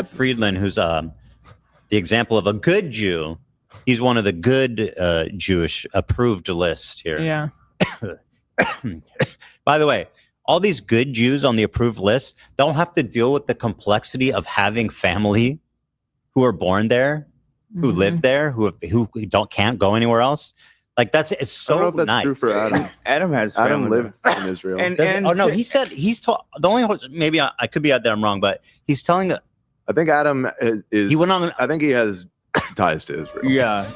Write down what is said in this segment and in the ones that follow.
Friedland, who's the example of a good Jew. He's one of the good Jewish approved list here. Yeah. By the way, all these good Jews on the approved list don't have to deal with the complexity of having family who are born there, who live there, who can't go anywhere else. Like it's so I don't know if that's true for Adam. Adam lived in Israel. Oh no, he said the only maybe I could be out there I'm wrong, but he's telling. I think Adam is. He went on. I think he has ties to Israel. Yeah.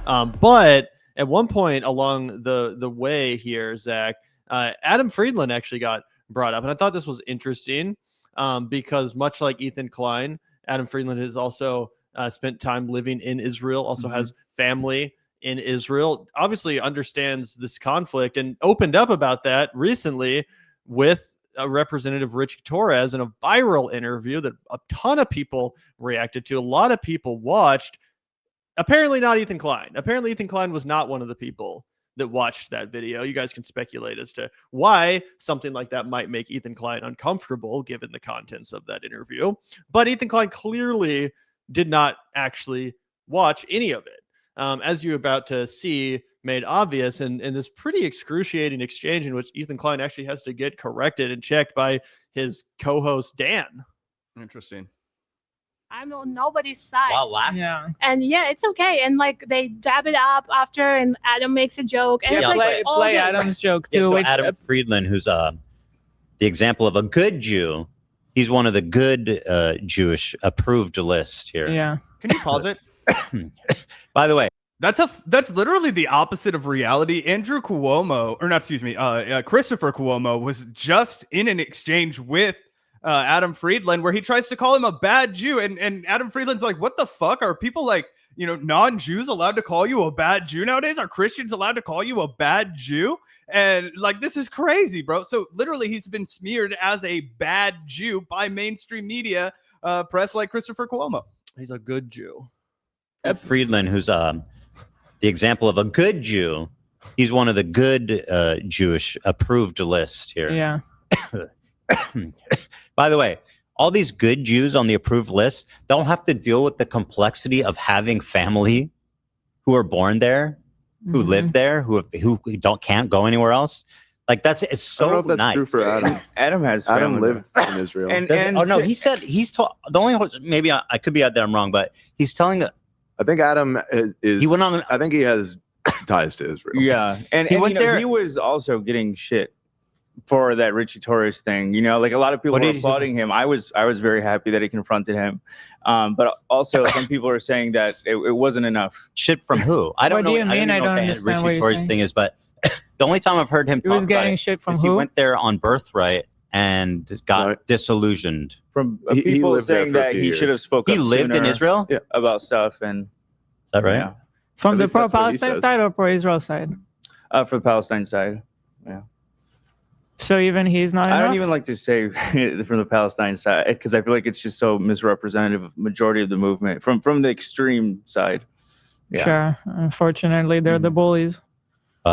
But at one point along the way here, Zach, Adam Friedland actually got brought up, and I thought this was interesting because much like Ethan Klein, Adam Friedland has also spent time living in Israel, also has family in Israel, obviously understands this conflict, and opened up about that recently with Representative Rich Torres in a viral interview that a ton of people reacted to. A lot of people watched. Apparently not Ethan Klein. Apparently Ethan Klein was not one of the people that watched that video. You guys can speculate as to why something like that might make Ethan Klein uncomfortable given the contents of that interview. But Ethan Klein clearly did not actually watch any of it. As you're about to see made obvious in this pretty excruciating exchange in which Ethan Klein actually has to get corrected and checked by his co-host Dan. Interesting. I'm on nobody's side. Wow, Yeah. And yeah, it's okay. And like they dab it up after, and Adam makes a joke. And it's like play Adam's joke too. So Adam Friedland, who's the example of a good Jew. He's one of the good Jewish approved list here. Yeah. Can you pause it? By the way, that's literally the opposite of reality. Andrew Cuomo, or not, excuse me, Christopher Cuomo was just in an exchange with Adam Friedland where he tries to call him a bad Jew, and Adam Friedland's like, what the fuck? Are people like, non-Jews allowed to call you a bad Jew nowadays? Are Christians allowed to call you a bad Jew? And like, this is crazy, bro. So literally he's been smeared as a bad Jew by mainstream media press like Christopher Cuomo. He's a good Jew. Friedland, who's the example of a good Jew. He's one of the good Jewish approved list here. Yeah. By the way, all these good Jews on the approved list don't have to deal with the complexity of having family who are born there, who live there, who can't go anywhere else. Like it's so I don't know if that's true for Adam. Adam lived in Israel. Oh no, he said the only maybe I could be out there I'm wrong, but he's telling. I think Adam is. He went on. I think he has ties to Israel. Yeah, and he went there. He was also getting shit for that Richie Torres thing. Like a lot of people were applauding him. I was very happy that he confronted him. But also some people are saying that it wasn't enough. Shit from who? I don't know. What do you mean? I don't understand what Richie Torres thing is, but the only time I've heard him talk about it shit from is who? he went there on Birthright and got disillusioned. From people saying that he should have spoken. He lived in Israel about stuff, and is that right? Yeah. From the pro-Palestine side or pro-Israel side? For the Palestine side. Yeah. So even he's not enough? I don't even like to say from the Palestine side because I feel like it's just so misrepresentative of majority of the movement from the extreme side. Yeah. Sure. Unfortunately, they're the bullies. He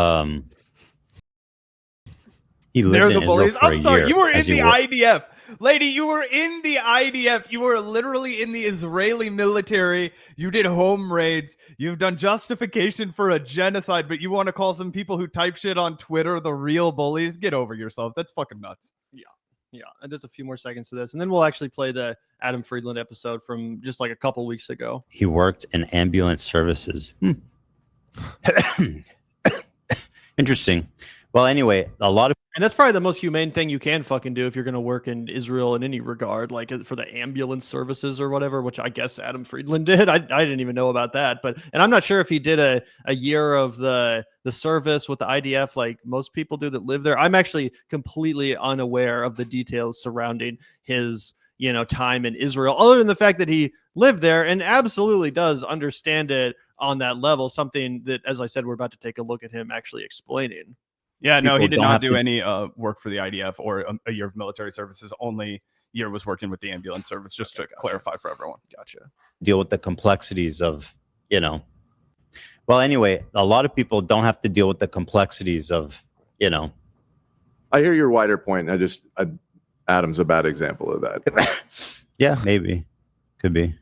lived They're in the bullies. Israel for I'm sorry, year, you were in the worked. IDF. Lady, you were in the IDF. You were literally in the Israeli military. You did home raids. You've done justification for a genocide, but you want to call some people who type shit on Twitter the real bullies? Get over yourself. That's fucking nuts. Yeah, and there's a few more seconds to this, and then we'll actually play the Adam Friedland episode from just like a couple weeks ago. He worked in ambulance services. Interesting. Well, anyway, And that's probably the most humane thing you can fucking do if you're going to work in Israel in any regard, like for the ambulance services or whatever, which I guess Adam Friedland did. I didn't even know about that. And I'm not sure if he did a year of the service with the IDF like most people do that live there. I'm actually completely unaware of the details surrounding his, time in Israel, other than the fact that he lived there and absolutely does understand it on that level, something that, as I said, we're about to take a look at him actually explaining. Yeah, no, he did don't not have do to- any work for the IDF or a year of military services. Only year was working with the ambulance service, just to clarify for everyone. Gotcha. deal with the complexities of, Well, anyway, a lot of people don't have to deal with the complexities of, I hear your wider point. Adam's a bad example of that. Yeah, maybe. Could be.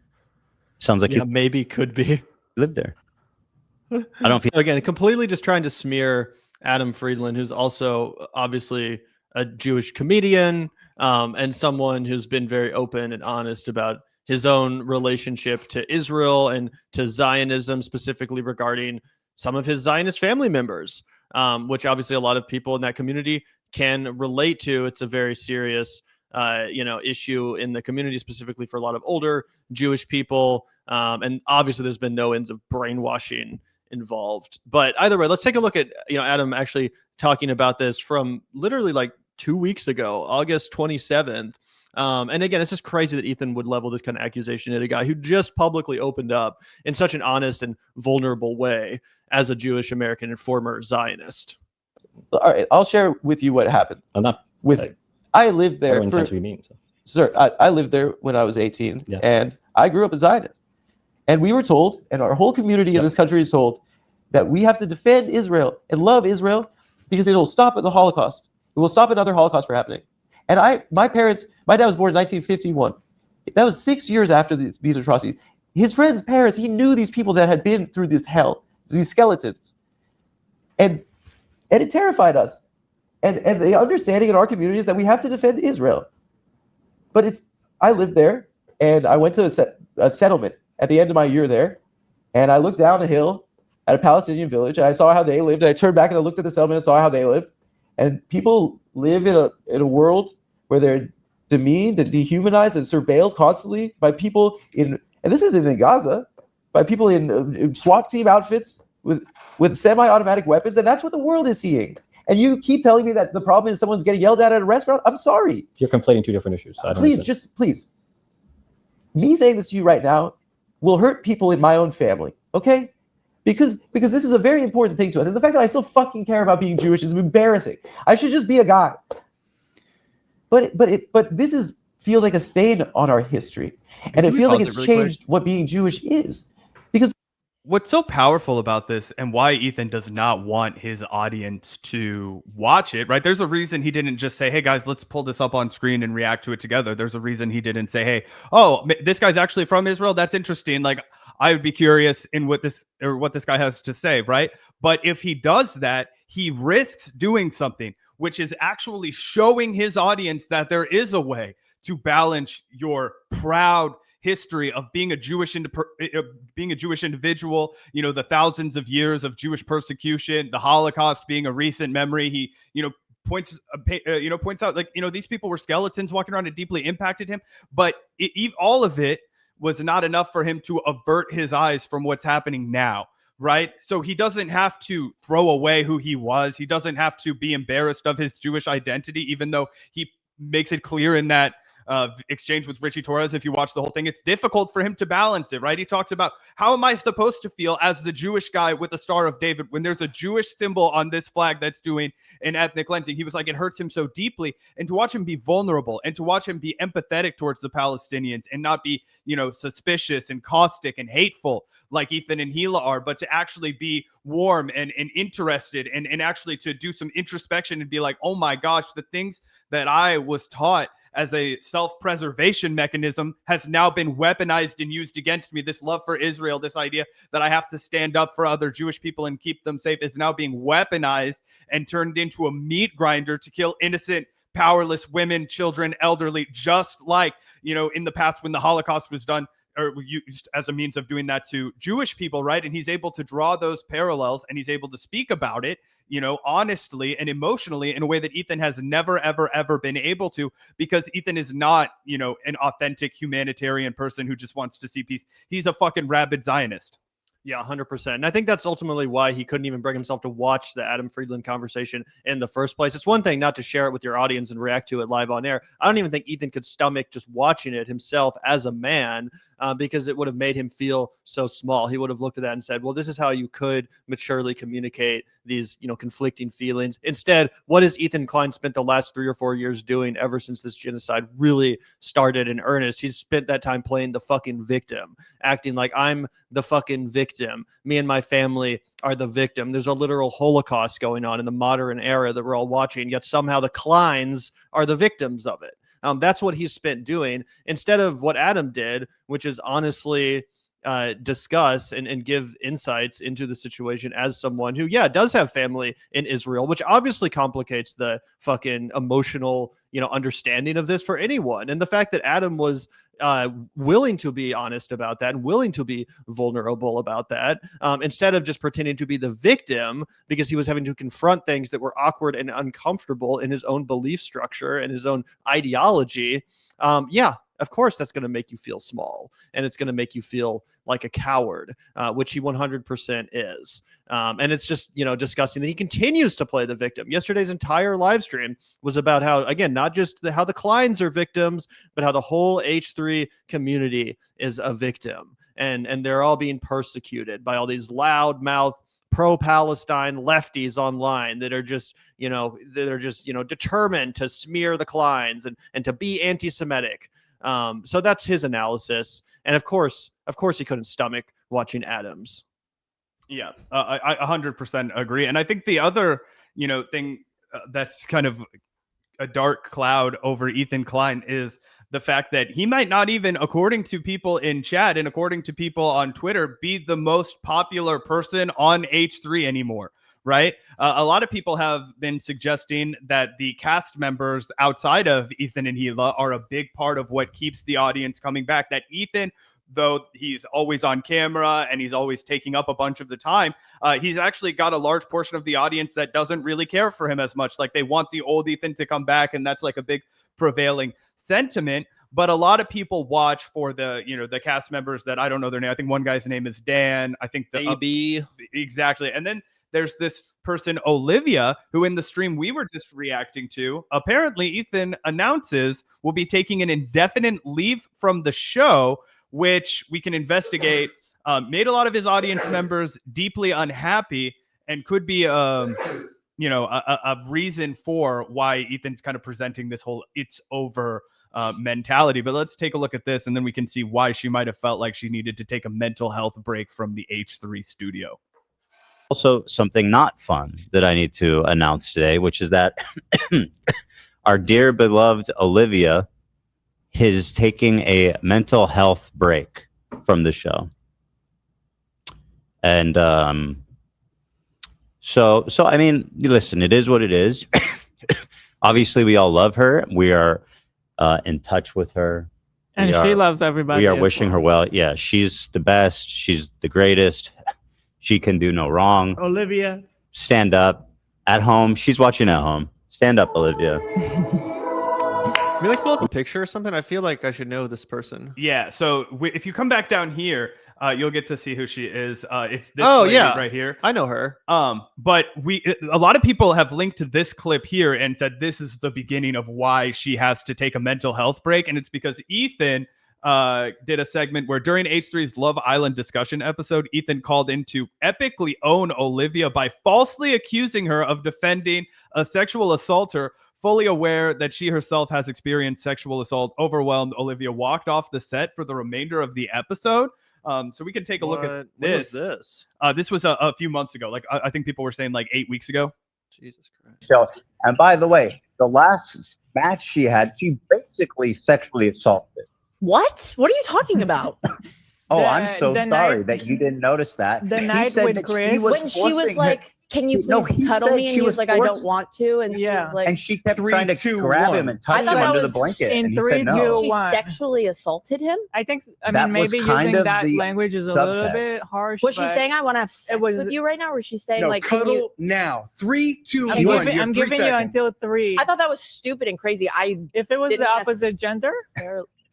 Sounds like Yeah, you maybe could be. lived there. I don't feel So again, completely just trying to smear Adam Friedland, who's also obviously a Jewish comedian, and someone who's been very open and honest about his own relationship to Israel and to Zionism, specifically regarding some of his Zionist family members, which obviously a lot of people in that community can relate to. It's a very serious, issue in the community, specifically for a lot of older Jewish people. And obviously there's been no ends of brainwashing involved. But either way, let's take a look at, Adam actually talking about this from literally like 2 weeks ago, August 27th. And again, it's just crazy that Ethan would level this kind of accusation at a guy who just publicly opened up in such an honest and vulnerable way as a Jewish American and former Zionist. All right, I'll share with you what happened. I'm not With like, I lived there what for, intent we mean. So. sir. I lived there when I was 18, Yeah. and I grew up a Zionist. And we were told, and our whole community in this country is told, that we have to defend Israel and love Israel because it'll stop at the Holocaust. It will stop another Holocaust from happening. And my dad was born in 1951. That was 6 years after these atrocities. His friends' parents, he knew these people that had been through this hell, these skeletons. And it terrified us. And the understanding in our community is that we have to defend Israel. But I lived there, and I went to a settlement at the end of my year there, and I looked down a hill at a Palestinian village, and I saw how they lived, and I turned back and I looked at the settlement and saw how they lived. And people live in a world where they're demeaned and dehumanized and surveilled constantly by people and this isn't in Gaza, by people in SWAT team outfits with semi-automatic weapons, and that's what the world is seeing. And you keep telling me that the problem is someone's getting yelled at a restaurant? I'm sorry. You're conflating two different issues. So I don't Please. Me saying this to you right now will hurt people in my own family, okay? Because this is a very important thing to us. And the fact that I still fucking care about being Jewish is embarrassing. I should just be a guy. But this feels like a stain on our history. And it feels like it's changed what being Jewish is. Because what's so powerful about this and why Ethan does not want his audience to watch it, right? There's a reason he didn't just say, hey guys, let's pull this up on screen and react to it together. There's a reason he didn't say, hey, this guy's actually from Israel. That's interesting. Like, I would be curious in what this guy has to say, right? But if he does that, he risks doing something, which is actually showing his audience that there is a way to balance your proud history of being a Jewish individual, the thousands of years of Jewish persecution, the Holocaust being a recent memory. He, points out like, these people were skeletons walking around. It deeply impacted him, but all of it was not enough for him to avert his eyes from what's happening now. Right. So he doesn't have to throw away who he was. He doesn't have to be embarrassed of his Jewish identity, even though he makes it clear in that exchange with Richie Torres. If you watch the whole thing, it's difficult for him to balance it, right? He talks about, how am I supposed to feel as the Jewish guy with the Star of David when there's a Jewish symbol on this flag that's doing an ethnic cleansing? He was like, it hurts him so deeply. And to watch him be vulnerable and to watch him be empathetic towards the Palestinians and not be, suspicious and caustic and hateful like Ethan and Gila are, but to actually be warm and interested and actually to do some introspection and be like, oh my gosh, the things that I was taught as a self-preservation mechanism has now been weaponized and used against me. This love for Israel, this idea that I have to stand up for other Jewish people and keep them safe, is now being weaponized and turned into a meat grinder to kill innocent, powerless women, children, elderly, just like, in the past when the Holocaust was done or used as a means of doing that to Jewish people, right? And he's able to draw those parallels and he's able to speak about it, honestly and emotionally in a way that Ethan has never, ever, ever been able to, because Ethan is not, an authentic humanitarian person who just wants to see peace. He's a fucking rabid Zionist. Yeah, 100%. And I think that's ultimately why he couldn't even bring himself to watch the Adam Friedland conversation in the first place. It's one thing not to share it with your audience and react to it live on air. I don't even think Ethan could stomach just watching it himself as a man, because it would have made him feel so small. He would have looked at that and said, well, this is how you could maturely communicate these, conflicting feelings. Instead, what has Ethan Klein spent the last 3 or 4 years doing ever since this genocide really started in earnest? He's spent that time playing the fucking victim, acting like I'm the fucking victim. Me and my family are the victim. There's a literal Holocaust going on in the modern era that we're all watching, yet somehow the Kleins are the victims of it. That's what he's spent doing instead of what Adam did, which is honestly discuss and give insights into the situation as someone who, does have family in Israel, which obviously complicates the fucking emotional, understanding of this for anyone. And the fact that Adam was willing to be honest about that and willing to be vulnerable about that, instead of just pretending to be the victim because he was having to confront things that were awkward and uncomfortable in his own belief structure and his own ideology. Of course, that's going to make you feel small, and it's going to make you feel like a coward, which he 100% is. And it's just, disgusting that he continues to play the victim. Yesterday's entire live stream was about how, again, not just how the Kleins are victims, but how the whole H3 community is a victim. And they're all being persecuted by all these loudmouth pro-Palestine lefties online that are just, determined to smear the Kleins and to be anti-Semitic. So that's his analysis. And of course he couldn't stomach watching Adams. Yeah, I 100% agree. And I think the other, thing that's kind of a dark cloud over Ethan Klein is the fact that he might not even, according to people in chat and according to people on Twitter, be the most popular person on H3 anymore. Right. A lot of people have been suggesting that the cast members outside of Ethan and Hila are a big part of what keeps the audience coming back. That Ethan, though he's always on camera and he's always taking up a bunch of the time, he's actually got a large portion of the audience that doesn't really care for him as much. Like they want the old Ethan to come back. And that's like a big prevailing sentiment. But a lot of people watch for the, the cast members that I don't know their name. I think one guy's name is Dan. I think exactly. And then there's this person, Olivia, who in the stream we were just reacting to, apparently Ethan announces will be taking an indefinite leave from the show, which we can investigate, made a lot of his audience members deeply unhappy and could be, a reason for why Ethan's kind of presenting this whole it's over mentality. But let's take a look at this and then we can see why she might have felt like she needed to take a mental health break from the H3 studio. Also, something not fun that I need to announce today, which is that our dear beloved Olivia is taking a mental health break from the show. And so I mean, listen, it is what it is. Obviously, we all love her. We are in touch with her. And she loves everybody. We are wishing her well. Yeah, she's the best. She's the greatest. She can do no wrong. Olivia. Stand up. At home. She's watching at home. Stand up, Olivia. Can we like pull up a picture or something? I feel like I should know this person. Yeah, so if you come back down here, you'll get to see who she is. It's this lady right here. I know her. But a lot of people have linked to this clip here and said this is the beginning of why she has to take a mental health break. And it's because Ethan did a segment where during H3's Love Island discussion episode, Ethan called in to epically own Olivia by falsely accusing her of defending a sexual assaulter. Fully aware that she herself has experienced sexual assault, overwhelmed, Olivia walked off the set for the remainder of the episode. So we can take a look at this. When was this? This was a few months ago. Like I think people were saying like 8 weeks ago. Jesus Christ. So, and by the way, the last match she had, she basically sexually assaulted. What? What are you talking about? I'm so sorry that you didn't notice that. The night with Chris, when she was like, "Can you please cuddle me?" and he was like, "I don't want to," and she was like, and she kept trying to grab him and touch him under the blanket. In and 3, 2, 1. She sexually assaulted him. I think. I mean, maybe using that language is a little bit harsh. Was she saying, "I want to have sex with you right now," or was she saying, "Like, cuddle now"? 3, 2, 1. I'm giving you until 3. I thought that was stupid and crazy. If it was the opposite gender.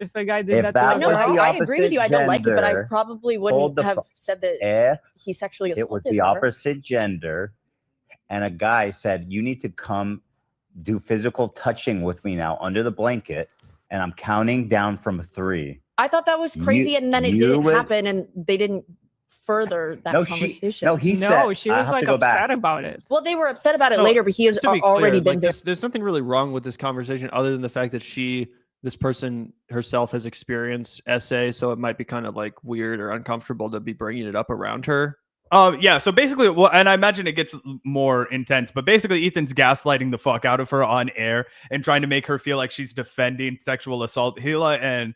If a guy did that to I agree with you. I don't like it, but I probably wouldn't have said that he sexually assaulted her. It was the opposite gender, and a guy said, "You need to come do physical touching with me now under the blanket," and I'm counting down from 3. I thought that was crazy, and then it didn't happen, and they didn't further that conversation. She was like upset about it. Well, they were upset about it later, but he has already been there. There's nothing really wrong with this conversation other than the fact that this person herself has experienced SA, so it might be kind of like weird or uncomfortable to be bringing it up around her. Yeah, so basically, well, and I imagine it gets more intense, but basically Ethan's gaslighting the fuck out of her on air and trying to make her feel like she's defending sexual assault. Hila and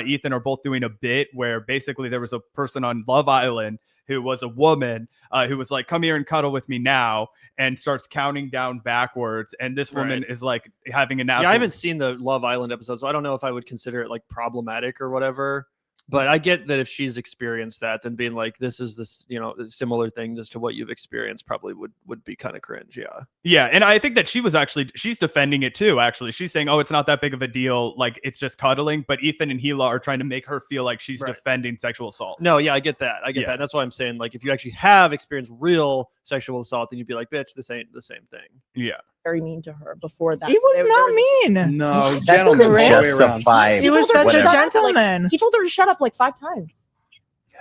Ethan are both doing a bit where basically there was a person on Love Island who was a woman who was like, come here and cuddle with me now, and starts counting down backwards. And this woman is like having an Yeah, I haven't seen the Love Island episode, so I don't know if I would consider it like problematic or whatever. But I get that if she's experienced that, then being like, this is this, similar thing as to what you've experienced probably would be kind of cringe. Yeah. Yeah. And I think that she's defending it too, actually. She's saying, oh, it's not that big of a deal. Like, it's just cuddling. But Ethan and Hila are trying to make her feel like she's defending sexual assault. No, yeah, I get that. I get that. That's why I'm saying, like, if you actually have experienced real sexual assault, then you'd be like, bitch, this ain't the same thing. Yeah. Very mean to her before that. He was not mean. No, gentleman. All the way around. He was such a gentleman. He told her to shut up like 5 times.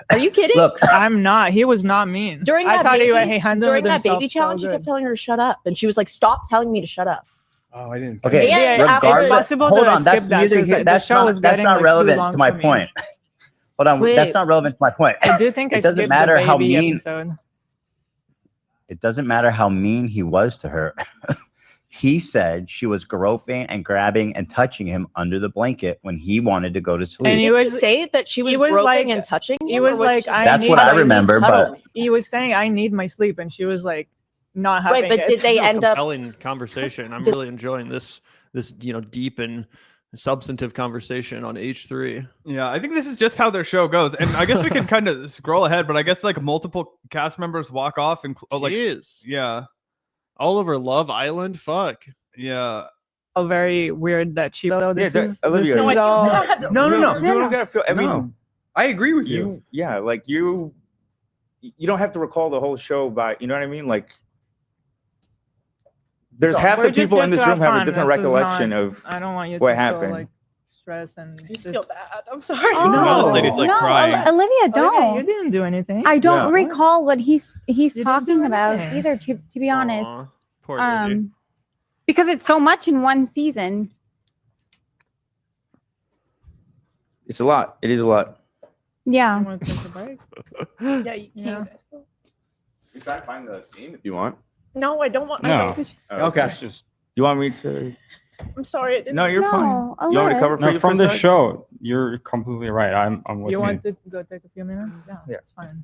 Are you kidding? Look, I'm not. He was not mean. During I that thought baby challenge, he kept telling her to shut up, and she was like, "Stop telling me to shut up." Oh, I didn't. Okay, Yeah, it's possible hold to on. That's skip that neither because here. the That's show was not getting like, too relevant long to my for me. point. Hold on. Wait. That's not relevant to my point. I do think It doesn't matter how mean. episode. It doesn't matter how mean he was to her. He said she was groping and grabbing and touching him under the blanket when he wanted to go to sleep. And Did he say that she was groping like, and touching him? He was like, That's what I remember, but he was saying, I need my sleep, and she was like, not having Wait, but it. did they end up? Compelling conversation. I'm really enjoying this deep and substantive conversation on H3. Yeah, I think this is just how their show goes. And I guess we can kind of scroll ahead, but I guess like multiple cast members walk off and yeah. Oliver, Love Island, fuck. Yeah. Oh, very weird that she. Olivia. No. You don't gotta feel. I mean, I agree with you. Yeah, like you don't have to recall the whole show by. You know what I mean? Like, there's half the people in this room have a different recollection of. I don't want you what to happened. feel like stress and. You feel bad. I'm sorry. Oh, No, this lady's like crying. Olivia, don't. Okay, you didn't do anything. I don't recall what he's didn't talking do about anything. either. To be honest, Aw, poor lady. because it's so much in one season. It's a lot. It is a lot. Yeah. Want to take a break? Yeah, you can. You try to find the scene if you want. No, I don't want. No. I don't. Okay. It's just You want me to? I'm sorry. I didn't. No, you're fine. No, You want me to cover for no, you from for a the sec? show. You're completely right. I'm with You you. want to go take a few minutes? Yeah. It's fine.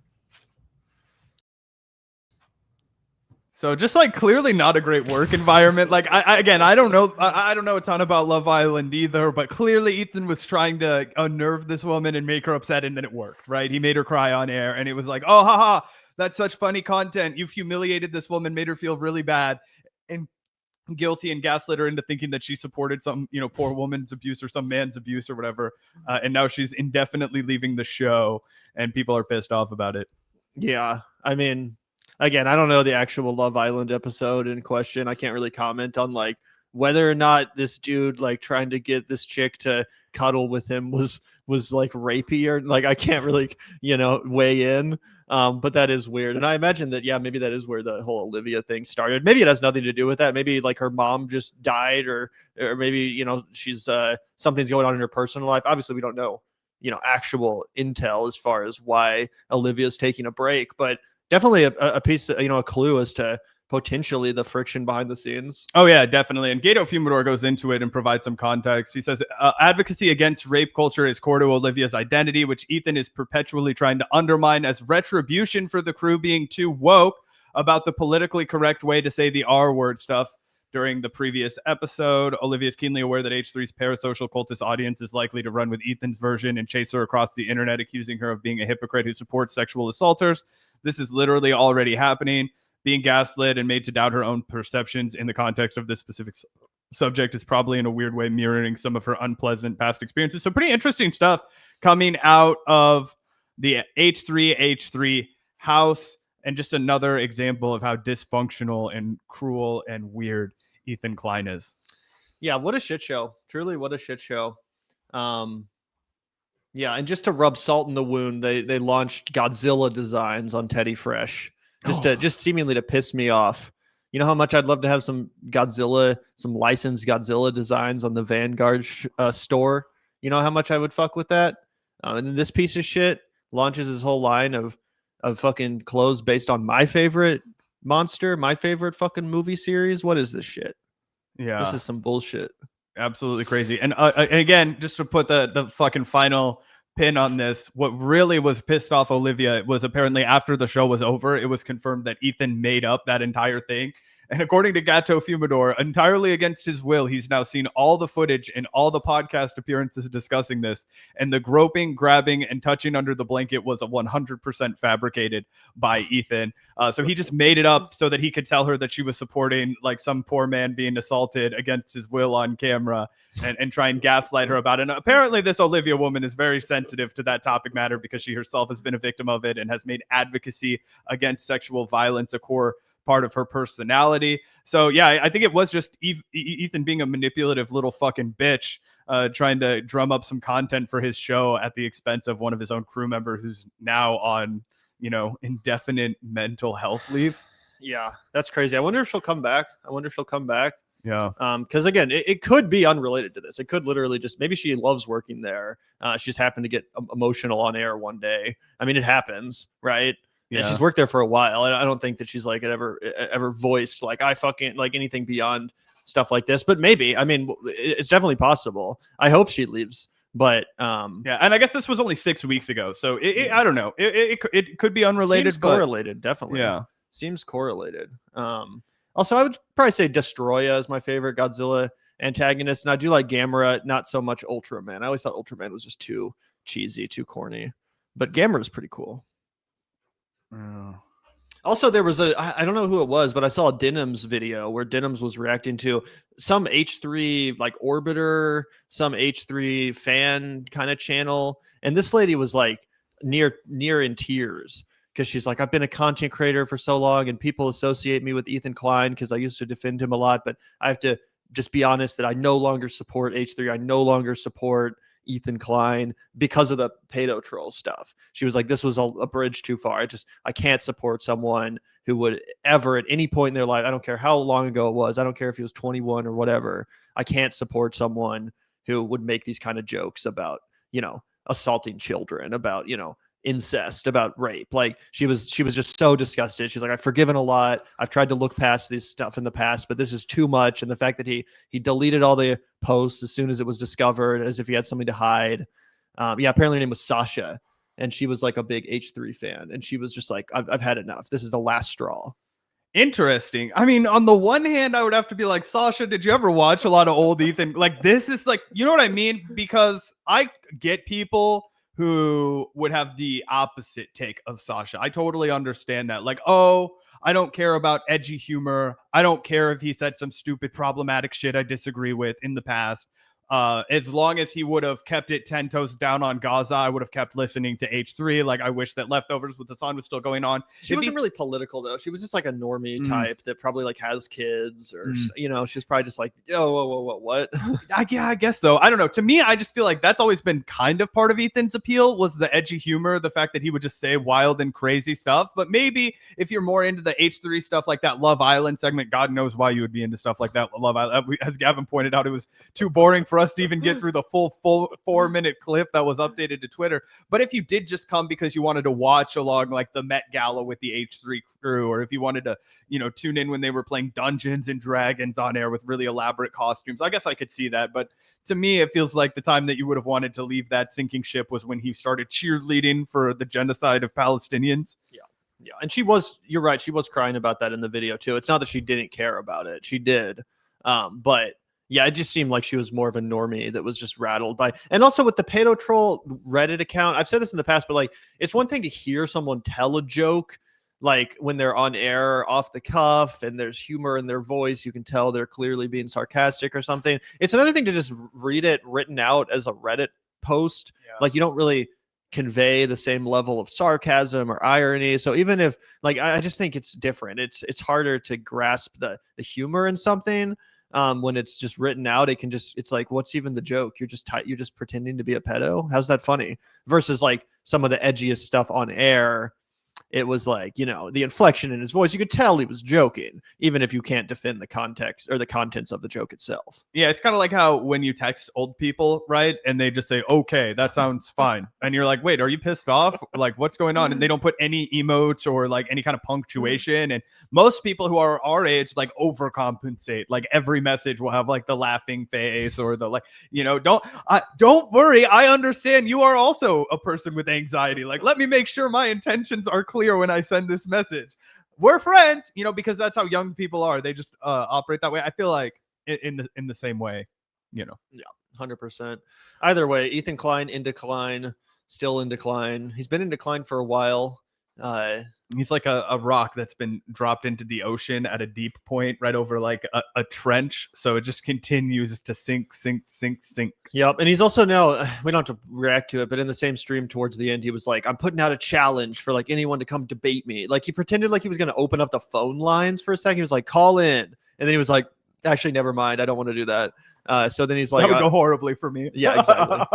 So just like clearly not a great work environment. Like I don't know. I don't know a ton about Love Island either, but clearly Ethan was trying to unnerve this woman and make her upset, and then it worked, right? He made her cry on air, and it was like, oh, haha, that's such funny content. You've humiliated this woman, made her feel really bad and guilty, and gaslit her into thinking that she supported some, poor woman's abuse or some man's abuse or whatever. And now she's indefinitely leaving the show, and people are pissed off about it. Yeah, I mean, again, I don't know the actual Love Island episode in question. I can't really comment on like whether or not this dude like trying to get this chick to cuddle with him was like rapey or like I can't really weigh in. But that is weird, and I imagine that maybe that is where the whole Olivia thing started. Maybe it has nothing to do with that. Maybe like her mom just died, or maybe she's something's going on in her personal life. Obviously, we don't know actual intel as far as why Olivia's taking a break, but definitely a piece, a clue as to potentially the friction behind the scenes. Oh yeah, definitely. And Gato Fumador goes into it and provides some context. He says, advocacy against rape culture is core to Olivia's identity, which Ethan is perpetually trying to undermine as retribution for the crew being too woke about the politically correct way to say the R word stuff during the previous episode. Olivia is keenly aware that H3's parasocial cultist audience is likely to run with Ethan's version and chase her across the internet, accusing her of being a hypocrite who supports sexual assaulters. This is literally already happening. Being gaslit and made to doubt her own perceptions in the context of this specific subject is probably in a weird way mirroring some of her unpleasant past experiences. So pretty interesting stuff coming out of the H3 house, and just another example of how dysfunctional and cruel and weird Ethan Klein is. Yeah, what a shit show. Truly, what a shit show. Yeah, and just to rub salt in the wound, they launched Godzilla designs on Teddy Fresh. Just seemingly to piss me off. You know how much I'd love to have some licensed Godzilla designs on the Vanguard store. You know how much I would fuck with that. And then this piece of shit launches his whole line of of fucking clothes based on my favorite monster, my favorite fucking movie series. What is this shit? Yeah, this is some bullshit. Absolutely crazy. And again, just to put the fucking final pin on this, what really was pissed off Olivia was apparently after the show was over, it was confirmed that Ethan made up that entire thing. And according to Gato Fumador, entirely against his will, he's now seen all the footage and all the podcast appearances discussing this. And the groping, grabbing, and touching under the blanket was 100% fabricated by Ethan. So he just made it up so that he could tell her that she was supporting like some poor man being assaulted against his will on camera and try and gaslight her about it. And apparently this Olivia woman is very sensitive to that topic matter because she herself has been a victim of it and has made advocacy against sexual violence a core part of her personality. So yeah, I think it was just Ethan being a manipulative little fucking bitch, trying to drum up some content for his show at the expense of one of his own crew members who's now on, indefinite mental health leave. Yeah, that's crazy. I wonder if she'll come back. Yeah. Because again, it could be unrelated to this. It could literally just, maybe she loves working there. She just happened to get emotional on air one day. I mean, it happens, right? Yeah. And she's worked there for a while. I don't think that she's like ever voiced like I fucking like anything beyond stuff like this. But maybe, I mean, it's definitely possible. I hope she leaves. But yeah, and I guess this was only 6 weeks ago, so I don't know. It could be unrelated, seems correlated, definitely. Yeah, seems correlated. Also, I would probably say Destroya is my favorite Godzilla antagonist, and I do like Gamera, not so much Ultraman. I always thought Ultraman was just too cheesy, too corny, but Gamera is pretty cool. Also, there was I don't know who it was, but I saw a Denims video where Denims was reacting to some H3 like orbiter, some H3 fan kind of channel. And this lady was like near in tears because she's like, I've been a content creator for so long and people associate me with Ethan Klein because I used to defend him a lot. But I have to just be honest that I no longer support H3. I no longer support Ethan Klein because of the pedo troll stuff. She was like, this was a bridge too far. I can't support someone who would ever at any point in their life, I don't care how long ago it was, I don't care if he was 21 or whatever, I can't support someone who would make these kind of jokes about, assaulting children, about, incest, about rape. Like she was just so disgusted. She's like, I've forgiven a lot. I've tried to look past this stuff in the past, but this is too much. And the fact that he deleted all the posts as soon as it was discovered, as if he had something to hide. Apparently her name was Sasha, and she was like a big H3 fan, and she was just like, I've had enough. This is the last straw. Interesting. I mean, on the one hand, I would have to be like, Sasha, did you ever watch a lot of old Ethan? Like, this is like, you know what I mean? Because I get people who would have the opposite take of Sasha. I totally understand that. Like, oh, I don't care about edgy humor. I don't care if he said some stupid problematic shit I disagree with in the past. As long as he would have kept it 10 toes down on Gaza, I would have kept listening to H3. Like, I wish that Leftovers with the Sun was still going on. She wasn't really political, though. She was just like a normie type that probably like has kids or, she's probably just like, whoa, what? I guess so. I don't know. To me, I just feel like that's always been kind of part of Ethan's appeal was the edgy humor, the fact that he would just say wild and crazy stuff. But maybe if you're more into the H3 stuff like that Love Island segment, God knows why you would be into stuff like that. Love Island, as Gavin pointed out, it was too boring for us to even get through the full 4-minute clip that was updated to Twitter. But if you did just come because you wanted to watch along like the Met Gala with the H3 crew, or if you wanted to, tune in when they were playing Dungeons and Dragons on air with really elaborate costumes, I guess I could see that. But to me, it feels like the time that you would have wanted to leave that sinking ship was when he started cheerleading for the genocide of Palestinians. Yeah. And you're right. She was crying about that in the video too. It's not that she didn't care about it. She did. But yeah, it just seemed like she was more of a normie that was just rattled by. And also with the pedo troll Reddit account, I've said this in the past, but like, it's one thing to hear someone tell a joke, like when they're on air off the cuff and there's humor in their voice, you can tell they're clearly being sarcastic or something. It's another thing to just read it written out as a Reddit post. Yeah. Like you don't really convey the same level of sarcasm or irony. So even if like, I just think it's different. It's harder to grasp the humor in something. When it's just written out, it's like, what's even the joke? You're just pretending to be a pedo. How's that funny? Versus like some of the edgiest stuff on air. it was like, you know, the inflection in his voice, you could tell he was joking, even if you can't defend the context or the contents of the joke itself. Yeah, it's kind of like how when you text old people, right? And they just say, okay, that sounds fine. And you're like, wait, are you pissed off? Like, what's going on? And they don't put any emotes or like any kind of punctuation. And most people who are our age, like overcompensate. Like every message will have like the laughing face or the like, you know, don't worry. I understand you are also a person with anxiety. Like, let me make sure my intentions are clear when I send this message. We're friends, you know, because that's how young people are. They just operate that way. I feel like in the same way, you know. Yeah, 100%. Either way, Ethan Klein in decline, still in decline. He's been in decline for a while. He's like a rock that's been dropped into the ocean at a deep point right over like a trench. So it just continues to sink. Yep. And he's also now, we don't have to react to it, but in the same stream towards the end, he was like, I'm putting out a challenge for like anyone to come debate me. Like he pretended like he was going to open up the phone lines for a second. He was like, call in. And then he was like, actually, never mind. I don't want to do that. So then he's like, that would go horribly for me. Yeah, exactly.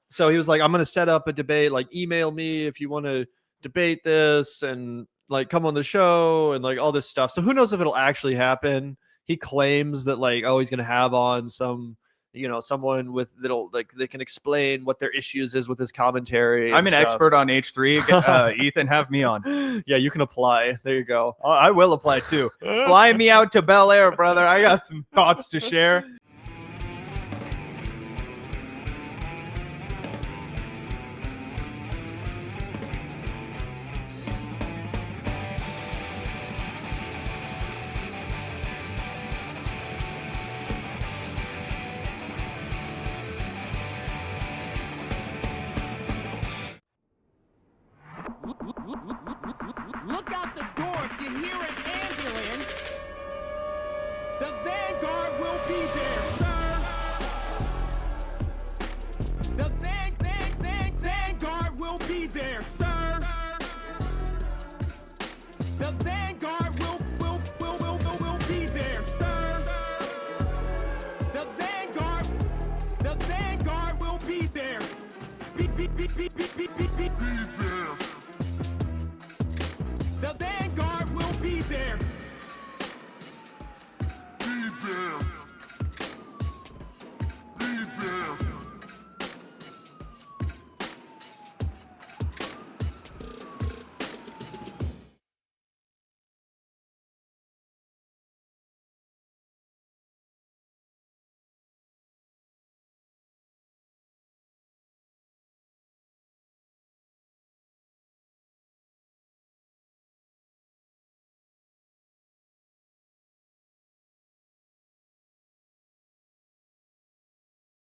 So he was like, I'm going to set up a debate, like email me if you want to debate this and like come on the show and like all this stuff. So who knows if it'll actually happen. He claims that like, oh, he's going to have on some, you know, someone with that'll like they can explain what their issues is with his commentary. I'm an expert on H3. Ethan, have me on. Yeah, you can apply. There you go. I will apply too. Fly me out to Bel Air, brother. I got some thoughts to share. Look out the door if you hear an ambulance. The Vanguard will be there, sir. The Vanguard will be there, sir. The Vanguard will be there, sir. The Vanguard will be there.